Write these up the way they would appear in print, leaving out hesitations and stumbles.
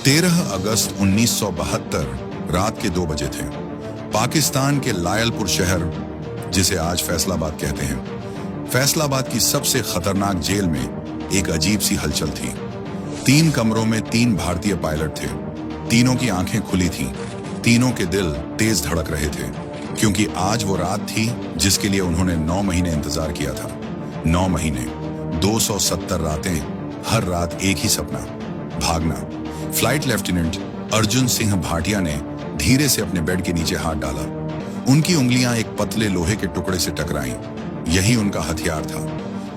13 अगस्त 1972 रात के 2 बजे थे। पाकिस्तान के लायलपुर शहर, जिसे आज फैसलाबाद कहते हैं, फैसलाबाद की सबसे खतरनाक जेल में एक अजीब सी हलचल थी। 3 कमरों में 3 भारतीय पायलट थे। तीनों की आंखें खुली थीं, तीनों के दिल तेज धड़क रहे थे, क्योंकि आज वो रात थी जिसके लिए उन्होंने 9 महीने इंतजार किया था। 9 महीने, 270 रातें, हर रात एक ही सपना, भागना। फ्लाइट लेफ्टिनेंट अर्जुन सिंह भाटिया ने धीरे से अपने बेड के नीचे हाथ डाला। उनकी उंगलियां एक पतले लोहे के टुकड़े से टकराईं। यही उनका हथियार था,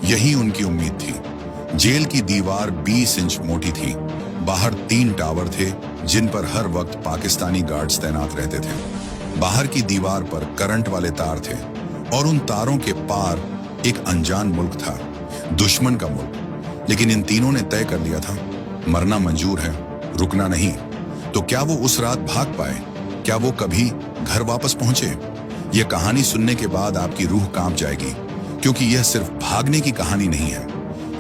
यही उनकी उम्मीद थी। जेल की दीवार 20 इंच मोटी थी। बाहर 3 टावर थे जिन पर हर वक्त पाकिस्तानी गार्ड्स तैनात रहते थे। बाहर की दीवार पर करंट वाले तार थे और उन तारों के पार एक अनजान मुल्क था, दुश्मन का मुल्क। लेकिन इन तीनों ने तय कर लिया था, मरना मंजूर है, रुकना नहीं। तो क्या वो उस रात भाग पाए? क्या वो कभी घर वापस पहुंचे? यह कहानी सुनने के बाद आपकी रूह कांप जाएगी, क्योंकि यह सिर्फ भागने की कहानी नहीं है।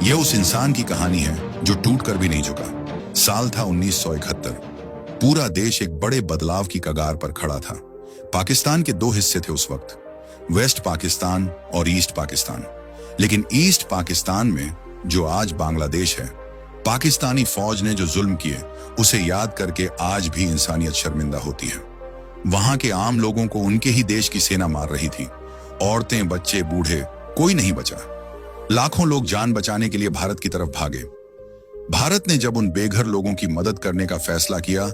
यह उस इंसान की कहानी है जो टूट कर भी नहीं झुका। साल था 1971। पूरा देश एक बड़े बदलाव की कगार पर खड़ा था। पाकिस्तान के 2 हिस्से थे उस वक्त, वेस्ट पाकिस्तान और ईस्ट पाकिस्तान। लेकिन ईस्ट पाकिस्तान में, जो आज बांग्लादेश है, पाकिस्तानी फौज ने जो जुल्म किए उसे याद करके आज भी इंसानियत शर्मिंदा होती है। वहां के आम लोगों को उनके ही देश की सेना मार रही थी। औरतें, बच्चे, बूढ़े, कोई नहीं बचा। लाखों लोग जान बचाने के लिए भारत की तरफ भागे। भारत ने जब उन बेघर लोगों की मदद करने का फैसला किया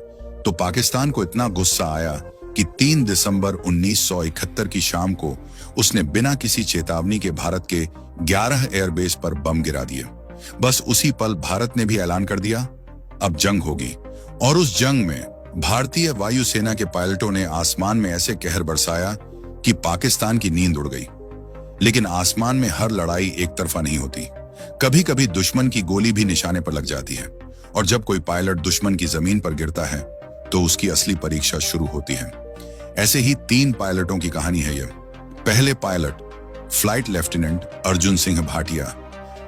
तो पाकिस्तान को इतना गुस्सा आया कि 3 दिसंबर 1971 की शाम को उसने बिना किसी चेतावनी के भारत के 11 एयरबेस पर बम गिरा दिए। बस उसी पल भारत ने भी ऐलान कर दिया, अब जंग होगी। और उस जंग में भारतीय वायुसेना के पायलटों ने आसमान में ऐसे कहर बरसाया कि पाकिस्तान की नींद उड़ गई। लेकिन आसमान में हर लड़ाई एक तरफा नहीं होती। कभी कभी दुश्मन की गोली भी निशाने पर लग जाती है, और जब कोई पायलट दुश्मन की जमीन पर गिरता है तो उसकी असली परीक्षा शुरू होती है। ऐसे ही 3 पायलटों की कहानी है यह। पहले pilot, flight lieutenant Arjun Singh Bhatia.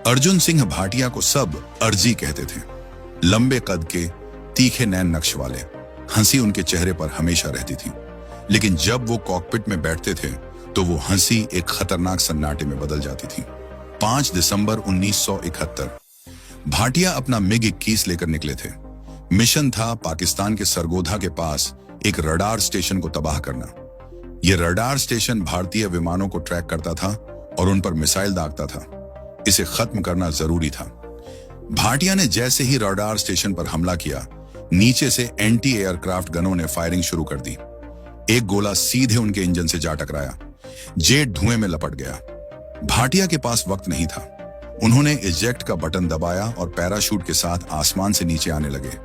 Arjun Singh Bhatia को सब अर्जी कहते थे। लंबे कद के, तीखे नैन नक्श वाले, हंसी उनके चेहरे पर हमेशा रहती थी। लेकिन जब वो कॉकपिट में बैठते थे तो वो हंसी एक खतरनाक सन्नाटे में बदल जाती थी। 5 दिसंबर 1971 भाटिया अपना MiG-21 लेकर निकले थे। मिशन था पाकिस्तान के सरगोधा के पास एक रडार स्टेशन को तबाह करना। यह रडार स्टेशन भारतीय विमानों को ट्रैक करता था और उन पर मिसाइल दागता था। इसे खत्म करना जरूरी था। भाटिया ने जैसे ही रडार स्टेशन पर हमला किया, नीचे से एंटी एयरक्राफ्ट गनों ने फायरिंग शुरू कर दी। एक गोला सीधे उनके इंजन से जा टकराया। जेट धुएं में लपट गया। भाटिया के पास वक्त नहीं था। उन्होंने इजेक्ट का बटन दबाया और पैराशूट के साथ आसमान से नीचे आने लगे।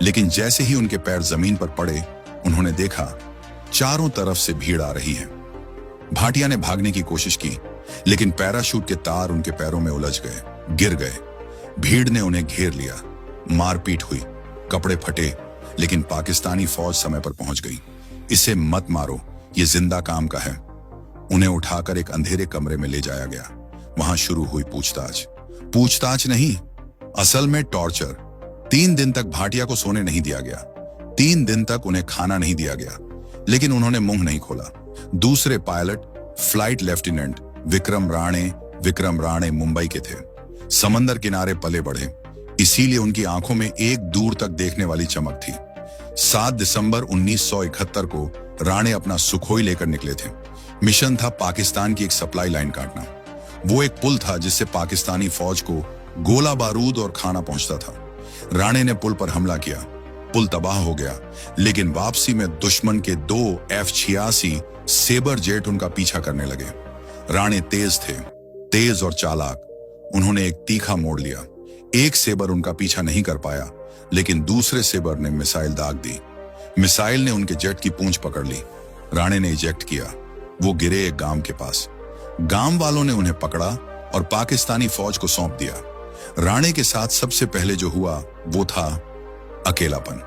लेकिन जैसे ही उनके पैर जमीन पर पड़े, उन्होंने देखा चारों तरफ से भीड़ आ रही है। भाटिया ने भागने की कोशिश की, लेकिन पैराशूट के तार उनके पैरों में उलझ गए, गिर गए। भीड़ ने उन्हें घेर लिया। मारपीट हुई, कपड़े फटे, लेकिन पाकिस्तानी फौज समय पर पहुंच गई। इसे मत मारो, ये जिंदा काम का है। उन्हें उठाकर एक अंधेरे कमरे में ले जाया गया। वहां शुरू हुई पूछताछ नहीं, असल में टॉर्चर। 3 दिन तक भाटिया को सोने नहीं दिया गया। 3 दिन तक उन्हें खाना नहीं दिया गया, लेकिन उन्होंने मुंह नहीं खोला। दूसरे pilot, flight lieutenant Vikram Rane Mumbai के थे। समंदर किनारे पले बढ़े, इसीलिए उनकी आंखों में एक दूर तक देखने वाली चमक थी। 7 दिसंबर 1971 को राणे अपना सुखोई लेकर निकले थे। मिशन था पाकिस्तान की एक सप्लाई लाइन काटना। वो एक पुल था जिससे पाकिस्तानी फौज को गोला बारूद और खाना पहुंचता था। राणे ने पुल पर हमला किया। पुल तबाह हो गया, लेकिन वापसी में दुश्मन के 2 F-86 सेबर जेट उनका पीछा करने लगे। राणे तेज थे, तेज और चालाक। उन्होंने एक तीखा मोड़ लिया। एक सेबर उनका पीछा नहीं कर पाया, लेकिन दूसरे सेबर ने मिसाइल दाग दी। मिसाइल ने उनके जेट की पूंछ पकड़ ली। राणे ने इजेक्ट किया। वो गिरे एक गांव के पास। गांव वालों ने उन्हें पकड़ा और पाकिस्तानी फौज को सौंप दिया। राणे के साथ सबसे पहले जो हुआ वो था अकेलापन।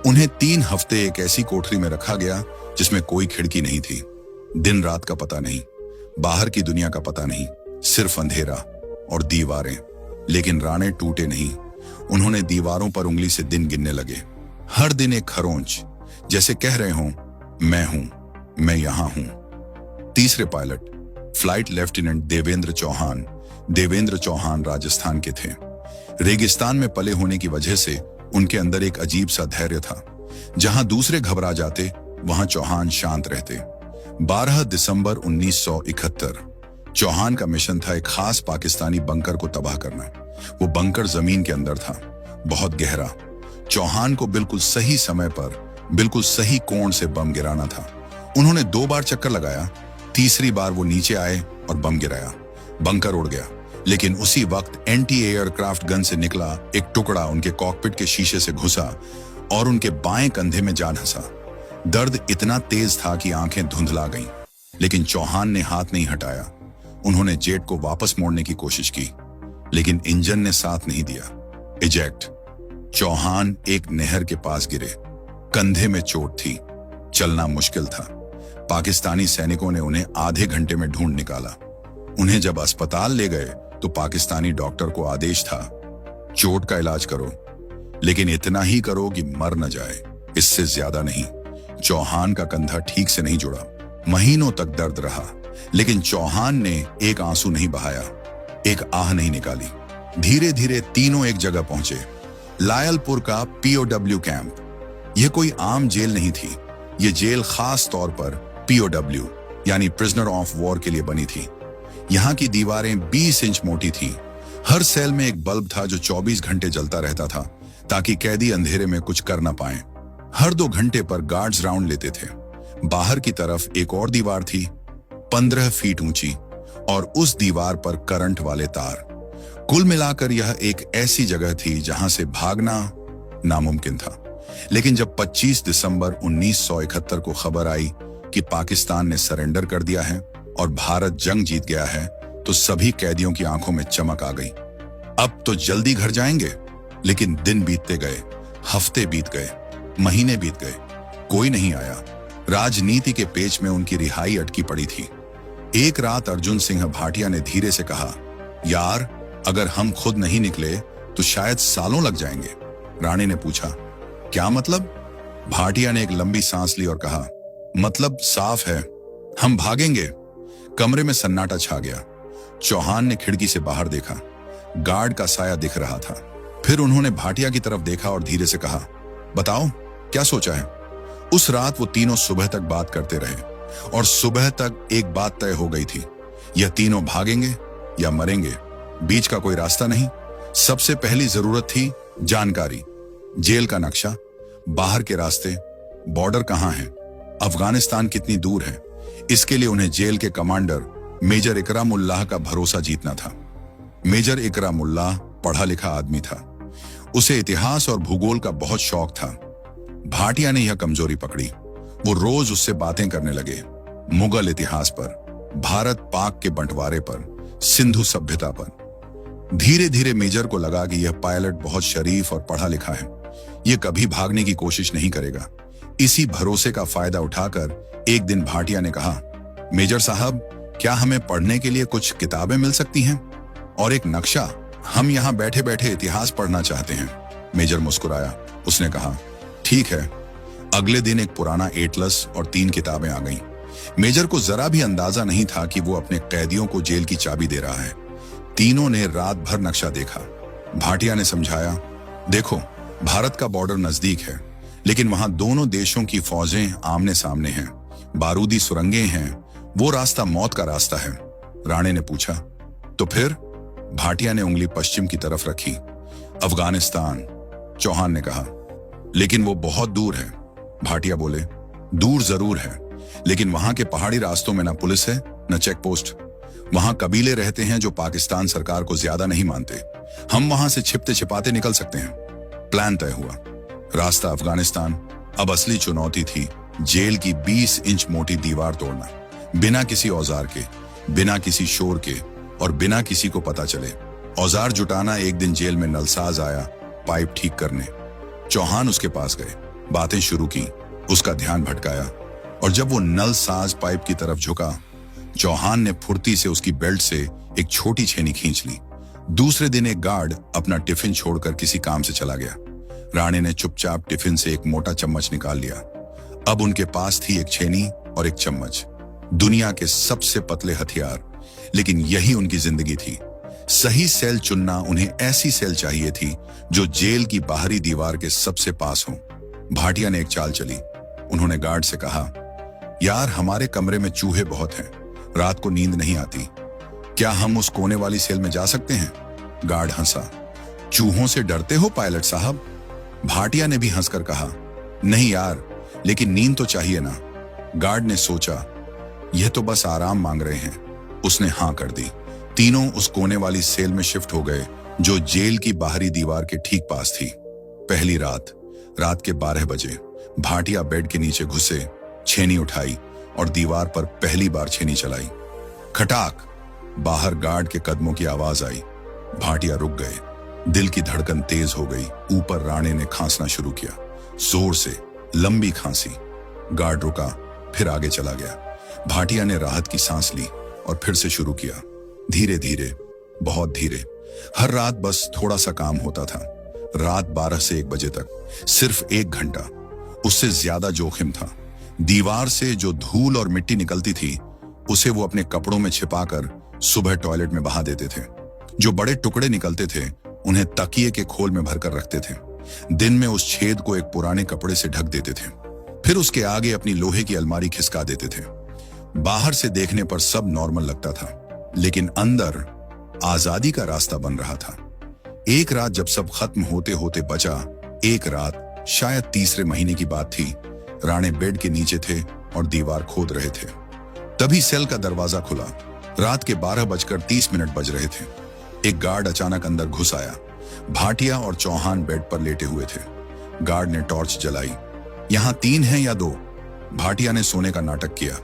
उन्हें 3 हफ्ते एक ऐसी कोठरी में रखा गया जिसमें कोई खिड़की नहीं थी। दिन रात का पता नहीं, बाहर की दुनिया का पता नहीं, सिर्फ अंधेरा और दीवारें। लेकिन राणे टूटे नहीं। उन्होंने दीवारों पर उंगली से दिन गिनने लगे। हर दिन एक खरोंच, जैसे कह रहे हों, मैं हूं, मैं यहां हूं। तीसरे pilot flight lieutenant Devendra Chauhan Rajasthan के थे। रेगिस्तान में पले होने की वजह से उनके अंदर एक अजीब सा धैर्य था। जहां दूसरे घबरा जाते, वहां चौहान शांत रहते। 12 दिसंबर 1971 चौहान का मिशन था एक खास पाकिस्तानी बंकर को तबाह करना। वो बंकर जमीन के अंदर था, बहुत गहरा। चौहान को बिल्कुल सही समय पर, बिल्कुल सही कोण से बम गिराना था। उन्होंने 2 बार चक्कर लगाया। तीसरी बार वो नीचे आए और बम गिराया। बंकर उड़ गया, लेकिन उसी वक्त एंटी एयरक्राफ्ट गन से निकला एक टुकड़ा उनके कॉकपिट के शीशे से घुसा और उनके बाएं कंधे में जा धंसा। दर्द इतना तेज था कि आंखें धुंधला गईं, लेकिन चौहान ने हाथ नहीं हटाया। उन्होंने जेट को वापस मोड़ने की कोशिश की, लेकिन इंजन ने साथ नहीं दिया। इजेक्ट। चौहान एक नहर के पास गिरे। कंधे में चोट थी, चलना मुश्किल था। पाकिस्तानी सैनिकों ने उन्हें आधे घंटे में ढूंढ निकाला। उन्हें जब अस्पताल ले गए तो पाकिस्तानी डॉक्टर को आदेश था, चोट का इलाज करो, लेकिन इतना ही करो कि मर न जाए, इससे ज्यादा नहीं। चौहान का कंधा ठीक से नहीं जुड़ा। महीनों तक दर्द रहा, लेकिन चौहान ने एक आंसू नहीं बहाया, एक आह नहीं निकाली। धीरे धीरे तीनों एक जगह पहुंचे, लायलपुर का POW कैंप। यह कोई आम जेल नहीं थी। यह जेल खास तौर पर POW यानी प्रिजनर ऑफ वॉर के लिए बनी थी। यहाँ की दीवारें 20 इंच मोटी थी। हर सेल में एक बल्ब था जो 24 घंटे जलता रहता था, ताकि कैदी अंधेरे में कुछ कर न पाएं। हर 2 घंटे पर गार्ड्स राउंड लेते थे। बाहर की तरफ एक और दीवार थी, 15 फीट ऊंची, और उस दीवार पर करंट वाले तार। कुल मिलाकर यह एक ऐसी जगह थी जहां से भागना नामुमकिन था। लेकिन जब 25 दिसंबर 1971 को खबर आई कि पाकिस्तान ने सरेंडर कर दिया है और भारत जंग जीत गया है, तो सभी कैदियों की आंखों में चमक आ गई। अब तो जल्दी घर जाएंगे। लेकिन दिन बीतते गए, हफ्ते बीत गए, महीने बीत गए, कोई नहीं आया। राजनीति के पेच में उनकी रिहाई अटकी पड़ी थी। एक रात अर्जुन सिंह भाटिया ने धीरे से कहा, यार, अगर हम खुद नहीं निकले तो शायद सालों लग जाएंगे। राणे ने पूछा, क्या मतलब? भाटिया ने एक लंबी सांस ली और कहा, मतलब साफ है, हम भागेंगे। कमरे में सन्नाटा छा गया। चौहान ने खिड़की से बाहर देखा। गार्ड का साया दिख रहा था। फिर उन्होंने भाटिया की तरफ देखा और धीरे से कहा, बताओ, क्या सोचा है? उस रात वो तीनों सुबह तक बात करते रहे, और सुबह तक एक बात तय हो गई थी, यह तीनों भागेंगे या मरेंगे, बीच का कोई रास्ता नहीं। सबसे पहली जरूरत थी जानकारी। जेल का नक्शा, बाहर के रास्ते, बॉर्डर कहां है, अफगानिस्तान कितनी दूर है। इसके लिए उन्हें जेल के कमांडर मेजर इकराम उल्लाह का भरोसा जीतना था। मेजर इकराम उल्लाह पढ़ा लिखा आदमी था। उसे इतिहास और भूगोल का बहुत शौक था। भाटिया ने यह कमजोरी पकड़ी। वो रोज उससे बातें करने लगे, मुगल इतिहास पर, भारत पाक के बंटवारे पर, सिंधु सभ्यता पर। धीरे धीरे मेजर को लगा कि यह पायलट बहुत शरीफ और पढ़ा लिखा है, यह कभी भागने की कोशिश नहीं करेगा। इसी भरोसे का फायदा उठाकर एक दिन भाटिया ने कहा, मेजर साहब, क्या हमें पढ़ने के लिए कुछ किताबें मिल सकती हैं? और एक नक्शा, हम यहाँ बैठे बैठे इतिहास पढ़ना चाहते हैं। मेजर मुस्कुराया। उसने कहा, ठीक है। अगले दिन एक पुराना एटलस और 3 किताबें आ गईं। मेजर को जरा भी अंदाजा नहीं था कि वो अपने कैदियों को जेल की चाबी दे रहा है। तीनों ने रात भर नक्शा देखा। भाटिया ने समझाया, देखो, भारत का बॉर्डर नजदीक है, लेकिन वहां दोनों देशों की फौजें आमने सामने हैं, बारूदी सुरंगें हैं, वो रास्ता मौत का रास्ता है। राणे ने पूछा, तो फिर? भाटिया ने उंगली पश्चिम की तरफ रखी। अफगानिस्तान, चौहान ने कहा। लेकिन वो बहुत दूर है। भाटिया बोले, दूर जरूर है, लेकिन वहां के पहाड़ी रास्तों में न पुलिस है न चेक पोस्ट। वहां कबीले रहते हैं जो पाकिस्तान सरकार को ज्यादा नहीं मानते। हम वहां से छिपते छिपाते निकल सकते हैं। प्लान तय हुआ। रास्ता अफगानिस्तान। अब असली चुनौती थी जेल की 20 इंच मोटी दीवार तोड़ना, बिना किसी औजार के, बिना किसी शोर के, और बिना किसी को पता चले। औजार जुटाना। एक दिन जेल में नलसाज आया पाइप ठीक करने। चौहान उसके पास गए, बातें शुरू की, उसका ध्यान भटकाया, और जब वो नलसाज पाइप की तरफ झुका, चौहान ने फुर्ती से उसकी बेल्ट से एक छोटी छेनी खींच ली। दूसरे दिन एक गार्ड अपना टिफिन छोड़कर किसी काम से चला गया। राणे ने चुपचाप टिफिन से एक मोटा चम्मच निकाल लिया। अब उनके पास थी एक छेनी और एक चम्मच, दुनिया के सबसे पतले हथियार, लेकिन यही उनकी जिंदगी थी। सही सेल चुनना, उन्हें ऐसी सेल चाहिए थी जो जेल की बाहरी दीवार के सबसे पास हो। भाटिया ने एक चाल चली। उन्होंने गार्ड से कहा, यार हमारे कमरे में चूहे बहुत हैं, रात को नींद नहीं आती, क्या हम उस कोने वाली सेल में जा सकते हैं? गार्ड हंसा। चूहों से डरते हो पायलट साहब? भाटिया ने भी हंसकर कहा, नहीं यार, लेकिन नींद तो चाहिए ना। गार्ड ने सोचा, यह तो बस आराम मांग रहे हैं। उसने हां कर दी। तीनों उस कोने वाली सेल में शिफ्ट हो गए जो जेल की बाहरी दीवार के ठीक पास थी। पहली रात के 12 बजे भाटिया बेड के नीचे घुसे, छेनी उठाई और दीवार पर पहली बार छेनी चलाई। खटाक! बाहर गार्ड के कदमों की आवाज आई। भाटिया रुक गए। दिल की धड़कन तेज हो गई। ऊपर राणे ने खांसना शुरू किया, जोर से, लंबी खांसी। गार्ड रुका, फिर आगे चला गया। भाटिया ने राहत की सांस ली और फिर से शुरू किया, धीरे धीरे, बहुत धीरे। हर रात बस थोड़ा सा काम होता था। रात 12 से 1 बजे तक, सिर्फ 1 घंटा। उससे ज्यादा जोखिम था। दीवार से जो धूल और मिट्टी निकलती थी, उसे वो अपने कपड़ों में छिपाकर सुबह टॉयलेट में बहा देते थे। जो बड़े टुकड़े निकलते थे, उन्हें तकिए के खोल में भरकर रखते थे। दिन में उस छेद को एक पुराने कपड़े से ढक देते थे, फिर उसके आगे अपनी लोहे की अलमारी खिसका देते थे। बाहर से देखने पर सब नॉर्मल लगता था, लेकिन अंदर आजादी का रास्ता बन रहा था। एक रात जब सब खत्म होते होते बचा, एक रात शायद तीसरे महीने की बात थी। राणे बेड के नीचे थे और दीवार खोद रहे थे। तभी सेल का दरवाजा खुला। रात के 12:30 बज रहे थे। एक गार्ड अचानक अंदर घुस आया। भाटिया और चौहान बेड पर लेटे हुए थे। गार्ड ने टॉर्च जलाई। यहां 3 हैं या 2? भाटिया ने सोने का नाटक किया,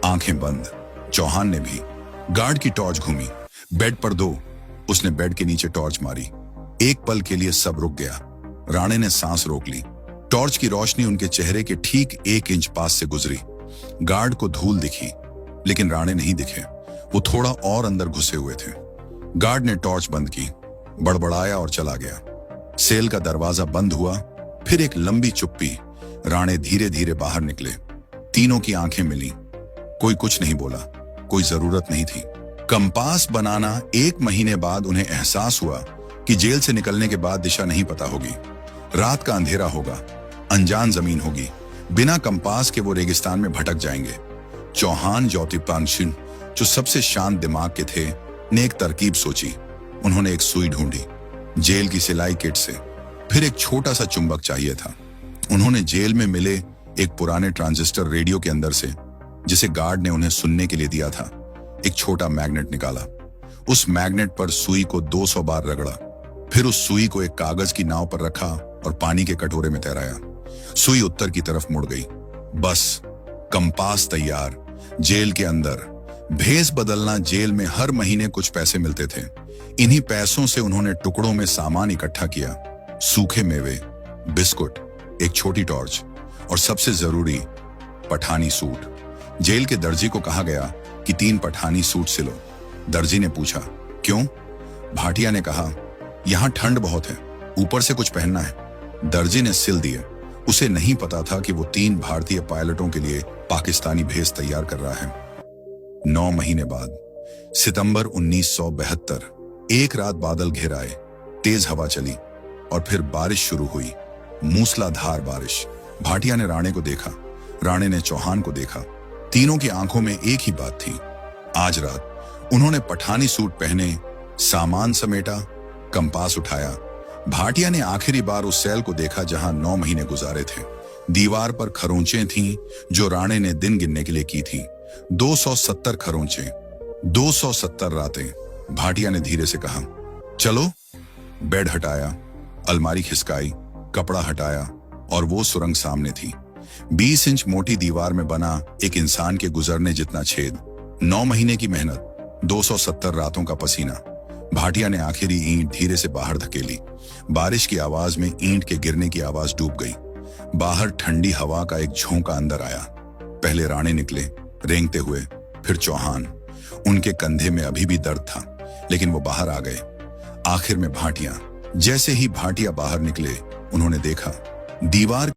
आंखें बंद। चौहान ने भी। गार्ड की टॉर्च घूमी। बेड पर 2। उसने बेड के नीचे टॉर्च मारी। एक पल के लिए सब रुक गया। राणे ने सांस रोक ली। टॉर्च की रोशनी उनके चेहरे के ठीक 1 इंच पास से गुजरी। गार्ड को धूल दिखी, लेकिन राणे नहीं दिखे। वो थोड़ा और अंदर घुसे हुए थे। गार्ड ने टॉर्च बंद की, बड़बड़ाया और चला गया। सेल का दरवाजा बंद हुआ। फिर एक लंबी चुप्पी। राणे धीरे धीरे बाहर निकले। तीनों की आंखें मिली। कोई कुछ नहीं बोला, कोई जरूरत नहीं थी। कंपास बनाना 1 महीने बाद उन्हें एहसास हुआ कि जेल से निकलने के बाद दिशा नहीं पता होगी। रात का अंधेरा होगा, अनजान जमीन होगी। बिना कंपास के वो रेगिस्तान में भटक जाएंगे। चौहान ज्योतिपांशिन, जो सबसे शांत दिमाग के थे, ने एक तरकीब सोची। उन्होंने एक सुई ढूंढी, जेल की सिलाई किट से। फिर एक छोटा सा चुंबक चाहिए था। उन्होंने जेल में मिले एक पुराने ट्रांजिस्टर रेडियो के अंदर से, जिसे गार्ड ने उन्हें सुनने के लिए दिया था, एक छोटा मैग्नेट निकाला। उस मैग्नेट पर सुई को 200 बार रगड़ा। फिर उस सुई को एक कागज की नाव पर रखा और पानी के कटोरे में तैराया। सुई उत्तर की तरफ मुड़ गई। बस, कंपास तैयार। जेल के अंदर भेस बदलना। जेल में हर महीने कुछ पैसे मिलते थे। इन्हीं पैसों से उन्होंने टुकड़ों में सामान इकट्ठा किया, सूखे मेवे, बिस्कुट, एक छोटी टॉर्च और सबसे जरूरी, पठानी सूट। जेल के दर्जी को कहा गया कि 3 पठानी सूट सिलो। दर्जी ने पूछा, क्यों? भाटिया ने कहा, यहां ठंड बहुत है, ऊपर से कुछ पहनना है। दर्जी ने सिल दिए। उसे नहीं पता था कि वो 3 भारतीय पायलटों के लिए पाकिस्तानी भेस तैयार कर रहा है। 9 महीने बाद, सितंबर 1972, एक रात बादल घिर आए, तेज हवा चली और फिर बारिश शुरू हुई, मूसलाधार बारिश। भाटिया ने राणे को देखा, राणे ने चौहान को देखा। तीनों की आंखों में एक ही बात थी। आज रात उन्होंने पठानी सूट पहने, सामान समेटा, कंपास उठाया। भाटिया ने आखिरी बार उस सेल को देखा जहां 9 महीने गुजारे थे। दीवार पर खरोंचें थीं जो राणे ने दिन गिनने के लिए की थी। 270 खरोंचें, 270 रातें। भाटिया ने धीरे से कहा, चलो। बेड हटाया, अलमारी खिसकाई, कपड़ा हटाया और वो सुरंग सामने थी। 20 इंच मोटी दीवार में बना एक इंसान के गुजरने जितना छेद। 9 महीने की मेहनत, 270 रातों का पसीना। भाटिया ने आखिरी ईंट धीरे से बाहर धकेली। बारिश की आवाज में ईंट के गिरने की आवाज डूब गई। बाहर ठंडी हवा का एक झोंका अंदर आया। पहले राणे निकले, रेंगते हुए, फिर चौहान। उनके कंधे में अभी भी दर्द था, लेकिन वो बाहर आ गए। आखिर में भाटिया। जैसे ही भाटिया बाहर निकले, उन्होंने देखा दीवार